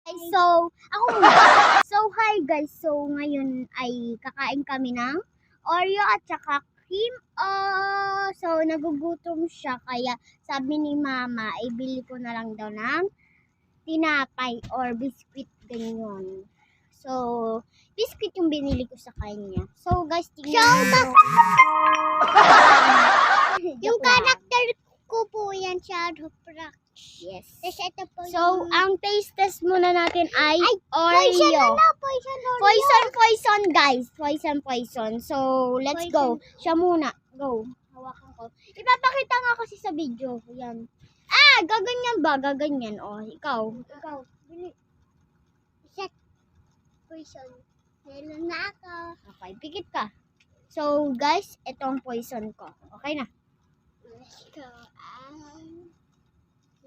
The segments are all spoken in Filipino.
So, hi guys. So, ngayon ay kakain kami ng Oreo at saka cream. So, nagugutom siya. Kaya sabi ni Mama, ibili ko na lang daw ng tinapay or biscuit ganyan. So, biscuit yung binili ko sa kanya. So, guys, tingnan mo. Yung character ko po yan, Shadow Prax. Yes. Ito po so, ang taste test muna natin ay Oreo. Poison, guys. Poison. So, let's go. Siya muna. Go. Hawakan ko. Ipapakita nga kasi sa video. Yan. Gaganyan ba? Gaganyan. Ikaw. Bili. Set. Poison. Meron na ako. Okay, pikit ka. So, guys, ito ang poison ko. Okay na. Let's go.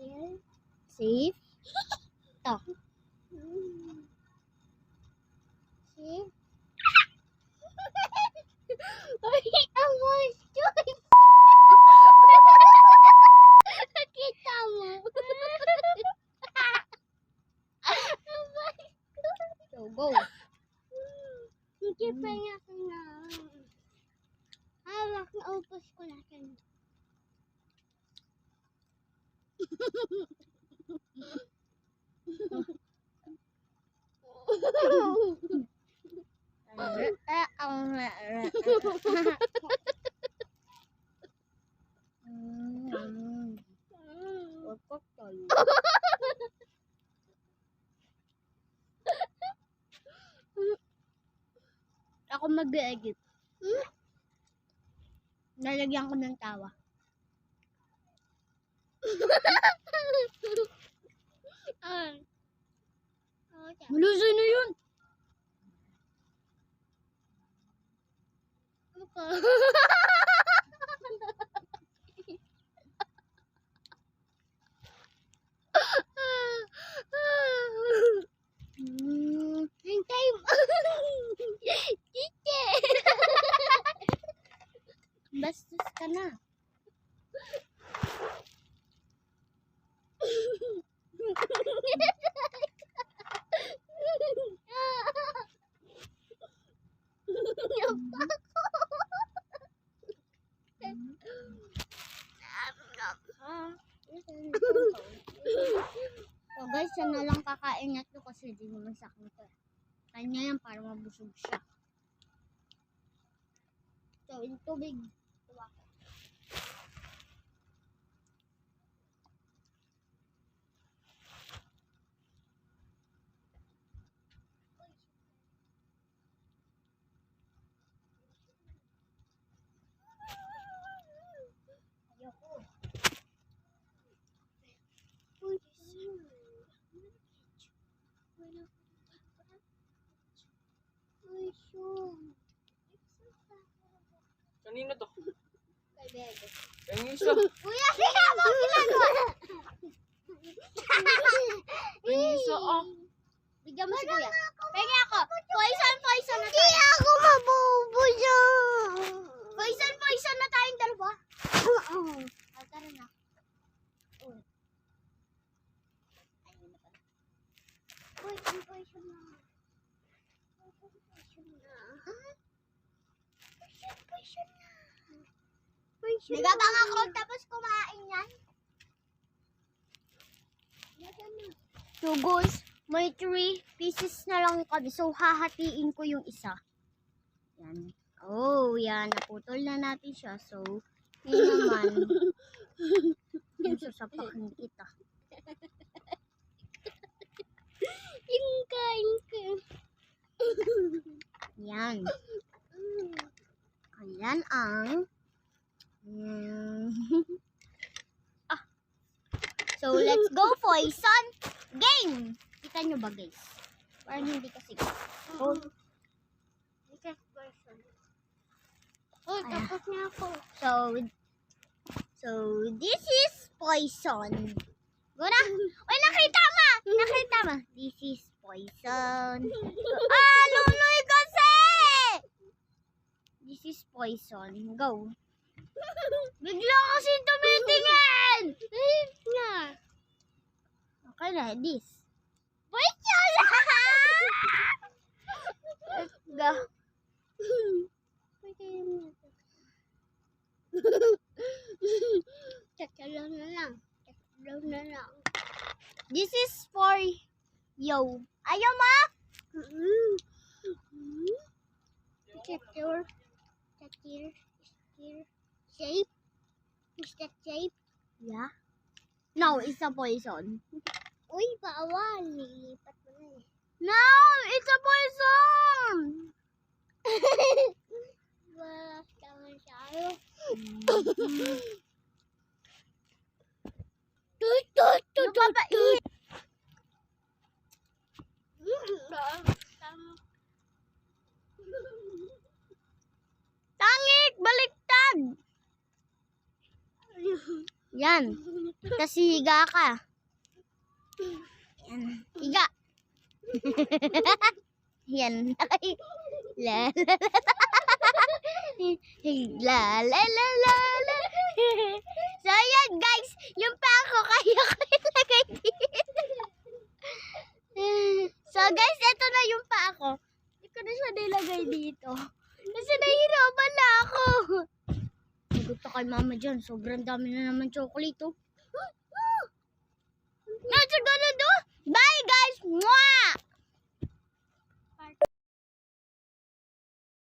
Here. Safe. Ito. See? Ay, ang gusto. Kita mo. So, go. Hindi pa niya ko na. Hawak na upos ko natin. Ako mag-edit. Nalagyan ko ng tawa. Malusay na yun. Hintay mo. Tite. Bastos ka na. So guys, siya na lang kakain niya to kasi di naman sa akin to. Kanya yan para mabusog siya. So, in tubig. Kanino to? Kay Bebe. Yung isa. Kuya, siya mo ginagawa. Yung isa, Bigyan mo si Kuya. Pengi ako. Poison na tayo. Hindi ako mabubuso. Poison na tayong dalawa. Tara na. Ayun na pala. Poison na. Nagabang ako tapos kumain yan. So guys, may 3 pieces na lang kami. So hahatiin ko yung isa. Yan. Yan. Naputol na natin siya. So, yun naman. Yung sasapakin kita. Yung kain ko. Yan. Ayan ang So, let's go, Poison! Game! Kita nyo ba, guys? Parang hindi kasi. Tapos na ako. So, this is Poison. Go na! Uy, nakita mo! This is Poison. Lunoy kasi! This is Poison. Go. Bigla kasi tumitingin! Na. Okay na, this. Poison! Ayaw. Ayaw mo? Secure. Shape. Is that shape? Yeah. No, it's a poison. Uy, bawal. Nilipat mo na eh. No, it's a poison. Wala naman tayo. Napapait. Tangik, baliktad. Yan. Kasi higa ka. Yan. Higa. Yan. La la la. La la la la. So, yan guys. Yung pa ako kaya ko ilagay dito. So, guys, ito na yung pa ako. Hindi ko na siya nilagay dito. Kasi nahihirapan na ako. Sagot to kay mama dyan. Sobrang dami na naman chocolate, oh. No, it's gonna do. Bye, guys. Mwah!